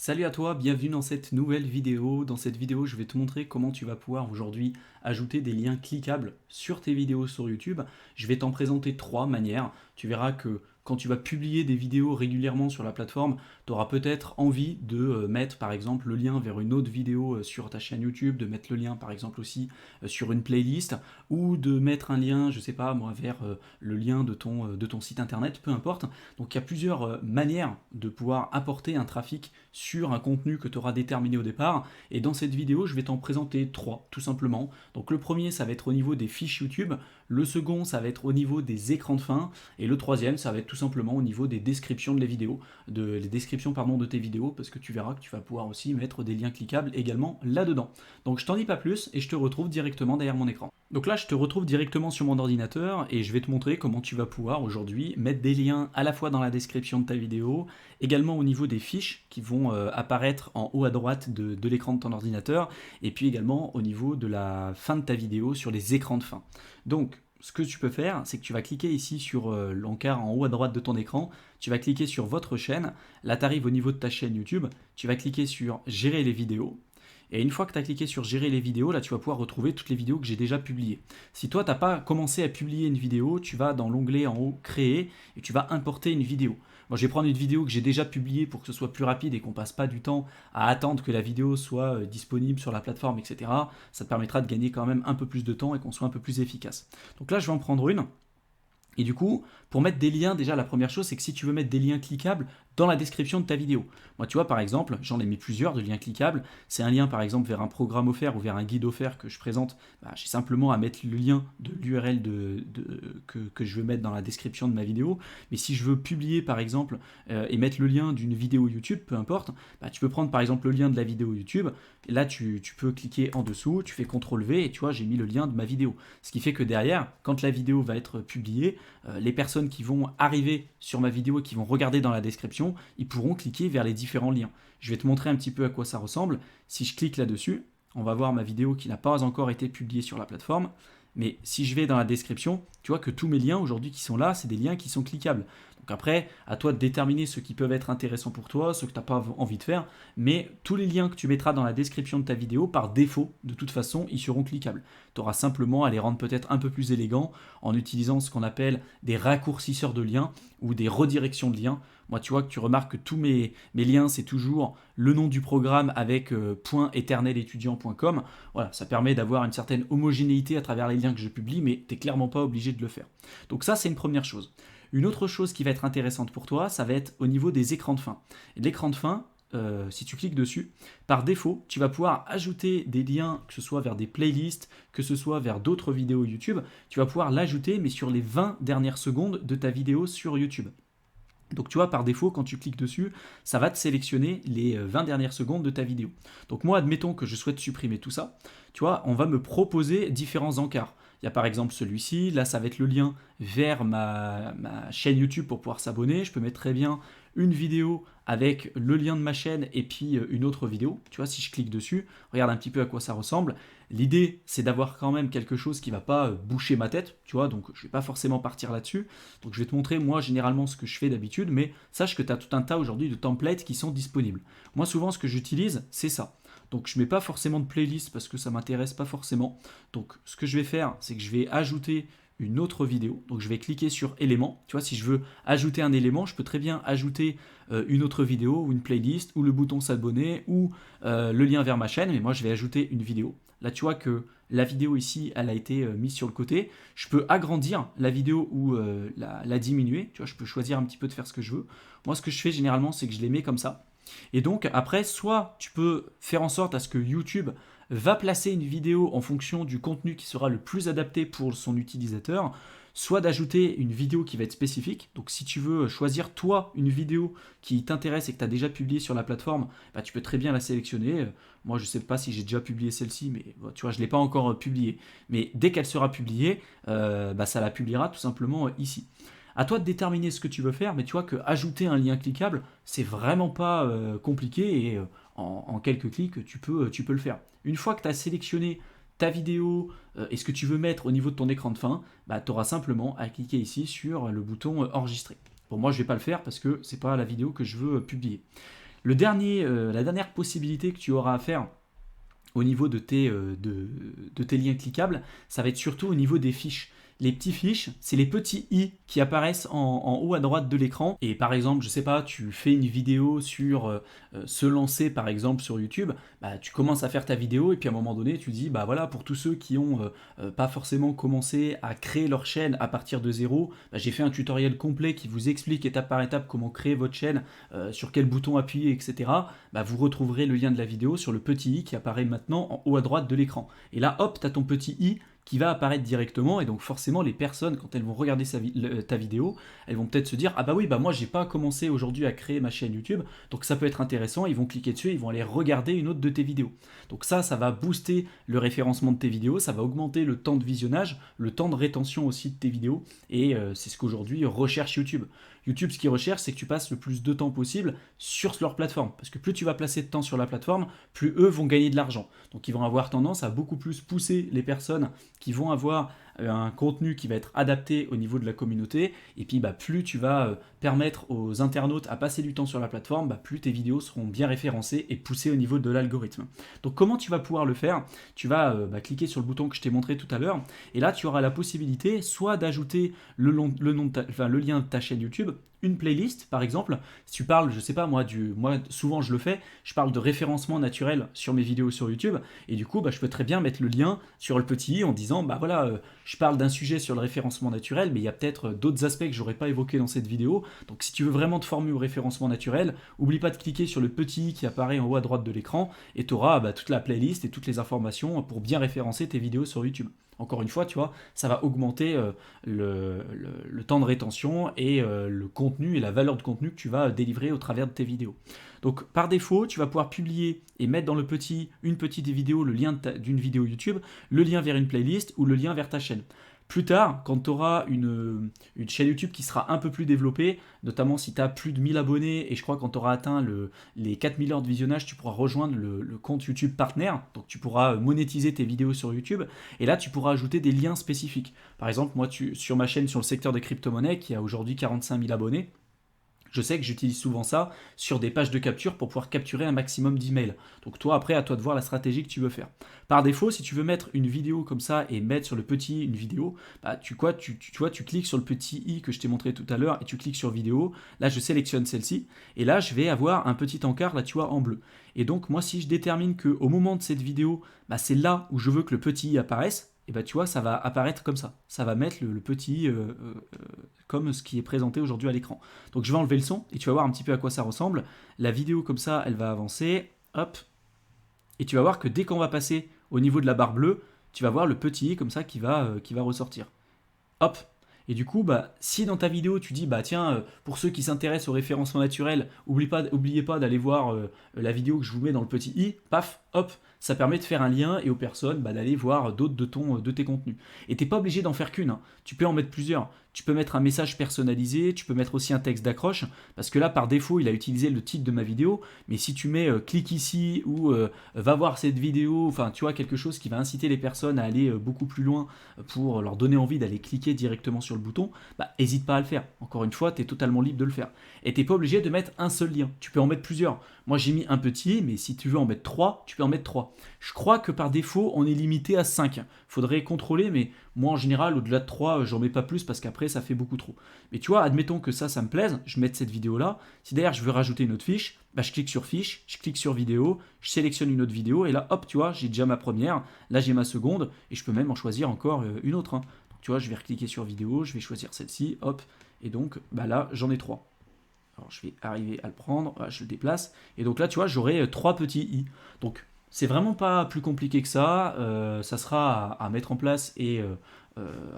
Salut à toi, bienvenue dans cette nouvelle vidéo. Dans cette vidéo, je vais te montrer comment tu vas pouvoir aujourd'hui ajouter des liens cliquables sur tes vidéos sur YouTube. Je vais t'en présenter trois manières. Tu verras que quand tu vas publier des vidéos régulièrement sur la plateforme, tu auras peut-être envie de mettre par exemple le lien vers une autre vidéo sur ta chaîne YouTube, de mettre le lien par exemple aussi sur une playlist, ou de mettre un lien, je sais pas moi, vers le lien de ton site internet, peu importe. Donc il y a plusieurs manières de pouvoir apporter un trafic sur un contenu que tu auras déterminé au départ. Et dans cette vidéo, je vais t'en présenter trois, tout simplement. Donc le premier, ça va être au niveau des fiches YouTube. Le second, ça va être au niveau des écrans de fin. Et le troisième, ça va être tout simplement au niveau des descriptions de les vidéos, les descriptions de tes vidéos, parce que tu verras que tu vas pouvoir aussi mettre des liens cliquables également là-dedans. Donc je t'en dis pas plus et je te retrouve directement derrière mon écran. Donc là, je te retrouve directement sur mon ordinateur et je vais te montrer comment tu vas pouvoir aujourd'hui mettre des liens à la fois dans la description de ta vidéo, également au niveau des fiches qui vont apparaître en haut à droite de l'écran de ton ordinateur, et puis également au niveau de la fin de ta vidéo sur les écrans de fin. Donc, ce que tu peux faire, c'est que tu vas cliquer ici sur l'encart en haut à droite de ton écran, tu vas cliquer sur votre chaîne, là tu arrives au niveau de ta chaîne YouTube, tu vas cliquer sur gérer les vidéos, et une fois que tu as cliqué sur gérer les vidéos, là tu vas pouvoir retrouver toutes les vidéos que j'ai déjà publiées. Si toi tu n'as pas commencé à publier une vidéo, tu vas dans l'onglet en haut créer et tu vas importer une vidéo. Moi je vais prendre une vidéo que j'ai déjà publiée pour que ce soit plus rapide et qu'on passe pas du temps à attendre que la vidéo soit disponible sur la plateforme, etc. Ça te permettra de gagner quand même un peu plus de temps et qu'on soit un peu plus efficace. Donc là je vais en prendre une. Et du coup, pour mettre des liens, déjà la première chose, c'est que si tu veux mettre des liens cliquables dans la description de ta vidéo. Moi, tu vois, par exemple, j'en ai mis plusieurs de liens cliquables. C'est un lien, par exemple, vers un programme offert ou vers un guide offert que je présente. J'ai simplement à mettre le lien de l'URL que je veux mettre dans la description de ma vidéo. Mais si je veux publier, par exemple, et mettre le lien d'une vidéo YouTube, peu importe, tu peux prendre, par exemple, le lien de la vidéo YouTube. Et là, tu peux cliquer en dessous, tu fais CTRL-V et tu vois, j'ai mis le lien de ma vidéo. Ce qui fait que derrière, quand la vidéo va être publiée, les personnes qui vont arriver sur ma vidéo et qui vont regarder dans la description, ils pourront cliquer vers les différents liens. Je vais te montrer un petit peu à quoi ça ressemble. Si je clique là-dessus, on va voir ma vidéo qui n'a pas encore été publiée sur la plateforme. Mais si je vais dans la description, tu vois que tous mes liens aujourd'hui qui sont là, c'est des liens qui sont cliquables. Donc après, à toi de déterminer ceux qui peuvent être intéressants pour toi, ceux que tu n'as pas envie de faire. Mais tous les liens que tu mettras dans la description de ta vidéo, par défaut, de toute façon, ils seront cliquables. Tu auras simplement à les rendre peut-être un peu plus élégants en utilisant ce qu'on appelle des raccourcisseurs de liens ou des redirections de liens. Moi, tu vois que tu remarques que tous mes liens, c'est toujours le nom du programme avec .éterneletudiant.com. Voilà, ça permet d'avoir une certaine homogénéité à travers les liens que je publie, mais tu n'es clairement pas obligé de le faire. Donc ça, c'est une première chose. Une autre chose qui va être intéressante pour toi, ça va être au niveau des écrans de fin. Et l'écran de fin, si tu cliques dessus, par défaut, tu vas pouvoir ajouter des liens, que ce soit vers des playlists, que ce soit vers d'autres vidéos YouTube. Tu vas pouvoir l'ajouter, mais sur les 20 dernières secondes de ta vidéo sur YouTube. Donc tu vois, par défaut, quand tu cliques dessus, ça va te sélectionner les 20 dernières secondes de ta vidéo. Donc moi, admettons que je souhaite supprimer tout ça. Tu vois, on va me proposer différents encarts. Il y a par exemple celui-ci, là ça va être le lien vers ma chaîne YouTube pour pouvoir s'abonner. Je peux mettre très bien une vidéo avec le lien de ma chaîne et puis une autre vidéo. Tu vois, si je clique dessus, regarde un petit peu à quoi ça ressemble. L'idée, c'est d'avoir quand même quelque chose qui ne va pas boucher ma tête, tu vois, donc je ne vais pas forcément partir là-dessus. Donc je vais te montrer, moi, généralement, ce que je fais d'habitude, mais sache que tu as tout un tas aujourd'hui de templates qui sont disponibles. Moi, souvent, ce que j'utilise, c'est ça. Donc je ne mets pas forcément de playlist parce que ça ne m'intéresse pas forcément. Donc ce que je vais faire, c'est que je vais ajouter une autre vidéo. Donc je vais cliquer sur éléments. Tu vois, si je veux ajouter un élément, je peux très bien ajouter une autre vidéo ou une playlist ou le bouton s'abonner ou le lien vers ma chaîne. Mais moi, je vais ajouter une vidéo. Là, tu vois que la vidéo ici, elle a été mise sur le côté. Je peux agrandir la vidéo ou la diminuer. Tu vois, je peux choisir un petit peu de faire ce que je veux. Moi, ce que je fais généralement, c'est que je les mets comme ça. Et donc, après, soit tu peux faire en sorte à ce que YouTube va placer une vidéo en fonction du contenu qui sera le plus adapté pour son utilisateur, soit d'ajouter une vidéo qui va être spécifique. Donc si tu veux choisir toi une vidéo qui t'intéresse et que tu as déjà publiée sur la plateforme, tu peux très bien la sélectionner. Moi je ne sais pas si j'ai déjà publié celle-ci, mais tu vois, je ne l'ai pas encore publiée. Mais dès qu'elle sera publiée, ça la publiera tout simplement ici. À toi de déterminer ce que tu veux faire, mais tu vois que ajouter un lien cliquable, c'est vraiment pas compliqué et en quelques clics, tu peux le faire. Une fois que tu as sélectionné ta vidéo et ce que tu veux mettre au niveau de ton écran de fin, tu auras simplement à cliquer ici sur le bouton enregistrer. Bon, moi je ne vais pas le faire parce que ce n'est pas la vidéo que je veux publier. La dernière possibilité que tu auras à faire au niveau de tes liens cliquables, ça va être surtout au niveau des fiches. Les petits fiches, c'est les petits i qui apparaissent en haut à droite de l'écran. Et par exemple, je sais pas, tu fais une vidéo sur se lancer par exemple sur YouTube, bah, tu commences à faire ta vidéo et puis à un moment donné, tu dis, bah voilà, pour tous ceux qui ont pas forcément commencé à créer leur chaîne à partir de zéro, bah, j'ai fait un tutoriel complet qui vous explique étape par étape comment créer votre chaîne, sur quel bouton appuyer, etc. Bah, vous retrouverez le lien de la vidéo sur le petit i qui apparaît maintenant en haut à droite de l'écran. Et là, hop, tu as ton petit i qui va apparaître directement et donc forcément les personnes quand elles vont regarder ta vidéo, elles vont peut-être se dire ah bah oui bah moi j'ai pas commencé aujourd'hui à créer ma chaîne YouTube donc ça peut être intéressant, ils vont cliquer dessus, ils vont aller regarder une autre de tes vidéos. Donc ça va booster le référencement de tes vidéos, ça va augmenter le temps de visionnage, le temps de rétention aussi de tes vidéos et c'est ce qu'aujourd'hui recherche YouTube. YouTube, ce qu'il recherche, c'est que tu passes le plus de temps possible sur leur plateforme. Parce que plus tu vas placer de temps sur la plateforme, plus eux vont gagner de l'argent. Donc ils vont avoir tendance à beaucoup plus pousser les personnes qui vont avoir un contenu qui va être adapté au niveau de la communauté. Et puis bah, plus tu vas permettre aux internautes à passer du temps sur la plateforme, bah, plus tes vidéos seront bien référencées et poussées au niveau de l'algorithme. Donc comment tu vas pouvoir le faire? Tu vas cliquer sur le bouton que je t'ai montré tout à l'heure. Et là, tu auras la possibilité soit d'ajouter le lien de ta chaîne YouTube, une playlist par exemple. Si tu parles, je sais pas moi, souvent je le fais, je parle de référencement naturel sur mes vidéos sur YouTube et du coup bah, je peux très bien mettre le lien sur le petit i en disant bah voilà, je parle d'un sujet sur le référencement naturel mais il y a peut-être d'autres aspects que j'aurais pas évoqués dans cette vidéo. Donc si tu veux vraiment te former au référencement naturel, oublie pas de cliquer sur le petit i qui apparaît en haut à droite de l'écran et tu auras bah, toute la playlist et toutes les informations pour bien référencer tes vidéos sur YouTube. Encore une fois, tu vois, ça va augmenter le temps de rétention et le contenu et la valeur de contenu que tu vas délivrer au travers de tes vidéos. Donc par défaut, tu vas pouvoir publier et mettre dans une petite vidéo le lien d'une vidéo YouTube, le lien vers une playlist ou le lien vers ta chaîne. Plus tard, quand tu auras une chaîne YouTube qui sera un peu plus développée, notamment si tu as plus de 1000 abonnés, et je crois que quand tu auras atteint les 4000 heures de visionnage, tu pourras rejoindre le compte YouTube partenaire, donc tu pourras monétiser tes vidéos sur YouTube, et là tu pourras ajouter des liens spécifiques. Par exemple, moi sur ma chaîne sur le secteur des crypto-monnaies, qui a aujourd'hui 45 000 abonnés, je sais que j'utilise souvent ça sur des pages de capture pour pouvoir capturer un maximum d'emails. Donc toi, après, à toi de voir la stratégie que tu veux faire. Par défaut, si tu veux mettre une vidéo comme ça et mettre sur le petit i une vidéo, bah, tu cliques sur le petit i que je t'ai montré tout à l'heure et tu cliques sur vidéo. Là, je sélectionne celle-ci et là, je vais avoir un petit encart, là, tu vois, en bleu. Et donc, moi, si je détermine qu'au moment de cette vidéo, bah, c'est là où je veux que le petit i apparaisse, et bah, tu vois, ça va apparaître comme ça. Ça va mettre le petit i comme ce qui est présenté aujourd'hui à l'écran. Donc je vais enlever le son et tu vas voir un petit peu à quoi ça ressemble. La vidéo comme ça, elle va avancer, hop, et tu vas voir que dès qu'on va passer au niveau de la barre bleue, tu vas voir le petit i comme ça qui va ressortir. Hop. Et du coup, bah, si dans ta vidéo tu dis, bah tiens, pour ceux qui s'intéressent au référencement naturel, oubliez pas d'aller voir la vidéo que je vous mets dans le petit i, paf, hop, ça permet de faire un lien et aux personnes bah, d'aller voir d'autres de tes contenus. Et t'es pas obligé d'en faire qu'une, hein. Tu peux en mettre plusieurs. Tu peux mettre un message personnalisé, tu peux mettre aussi un texte d'accroche, parce que là, par défaut, il a utilisé le titre de ma vidéo, mais si tu mets clique ici ou va voir cette vidéo, enfin, tu vois, quelque chose qui va inciter les personnes à aller beaucoup plus loin pour leur donner envie d'aller cliquer directement sur le bouton, bah, hésite pas à le faire. Encore une fois, tu es totalement libre de le faire. Et tu n'es pas obligé de mettre un seul lien, tu peux en mettre plusieurs. Moi, j'ai mis un petit, mais si tu veux en mettre 3, tu peux en mettre 3. Je crois que par défaut, on est limité à 5. Faudrait contrôler, mais moi, en général, au-delà de 3, j'en mets pas plus parce qu'après, ça fait beaucoup trop. Mais tu vois, admettons que ça me plaise, je mette cette vidéo-là. Si d'ailleurs, je veux rajouter une autre fiche, bah, je clique sur fiche, je clique sur vidéo, je sélectionne une autre vidéo, et là, hop, tu vois, j'ai déjà ma première, là, j'ai ma seconde, et je peux même en choisir encore une autre, hein. Donc, tu vois, je vais recliquer sur vidéo, je vais choisir celle-ci, hop, et donc, bah là, j'en ai 3. Alors, je vais arriver à le prendre, voilà, je le déplace, et donc là, tu vois, j'aurai 3 petits i. Donc, c'est vraiment pas plus compliqué que ça. Ça sera à mettre en place et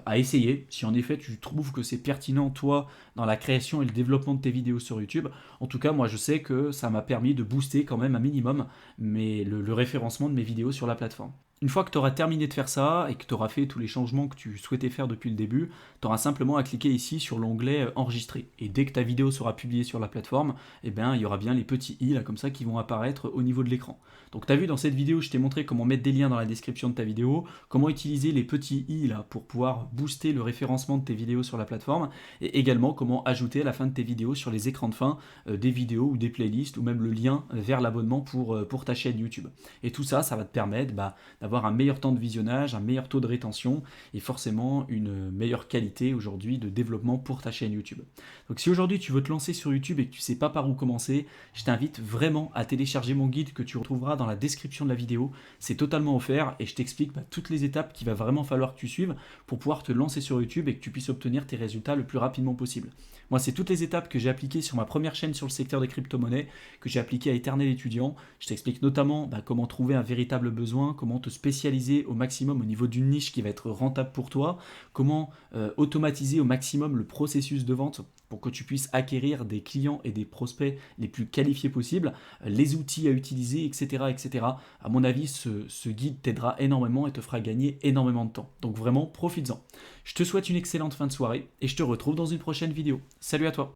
à essayer. Si en effet tu trouves que c'est pertinent, toi, dans la création et le développement de tes vidéos sur YouTube. En tout cas, moi, je sais que ça m'a permis de booster quand même un minimum le référencement de mes vidéos sur la plateforme. Une fois que tu auras terminé de faire ça et que tu auras fait tous les changements que tu souhaitais faire depuis le début, tu auras simplement à cliquer ici sur l'onglet enregistrer. Et dès que ta vidéo sera publiée sur la plateforme, eh bien, il y aura bien les petits i là comme ça qui vont apparaître au niveau de l'écran. Donc tu as vu dans cette vidéo, je t'ai montré comment mettre des liens dans la description de ta vidéo, comment utiliser les petits i là pour pouvoir booster le référencement de tes vidéos sur la plateforme et également comment ajouter à la fin de tes vidéos sur les écrans de fin des vidéos ou des playlists ou même le lien vers l'abonnement pour ta chaîne YouTube. Et tout ça, ça va te permettre d'avoir un meilleur temps de visionnage, un meilleur taux de rétention et forcément une meilleure qualité aujourd'hui de développement pour ta chaîne YouTube. Donc si aujourd'hui tu veux te lancer sur YouTube et que tu ne sais pas par où commencer, je t'invite vraiment à télécharger mon guide que tu retrouveras dans la description de la vidéo. C'est totalement offert et je t'explique toutes les étapes qu'il va vraiment falloir que tu suives pour pouvoir te lancer sur YouTube et que tu puisses obtenir tes résultats le plus rapidement possible. Moi, c'est toutes les étapes que j'ai appliquées sur ma première chaîne sur le secteur des crypto-monnaies, que j'ai appliquées à Éternel étudiant. Je t'explique notamment comment trouver un véritable besoin, comment te spécialiser au maximum au niveau d'une niche qui va être rentable pour toi, comment automatiser au maximum le processus de vente pour que tu puisses acquérir des clients et des prospects les plus qualifiés possibles, les outils à utiliser, etc. etc. À mon avis, ce guide t'aidera énormément et te fera gagner énormément de temps. Donc vraiment, profites-en. Je te souhaite une excellente fin de soirée et je te retrouve dans une prochaine vidéo. Salut à toi!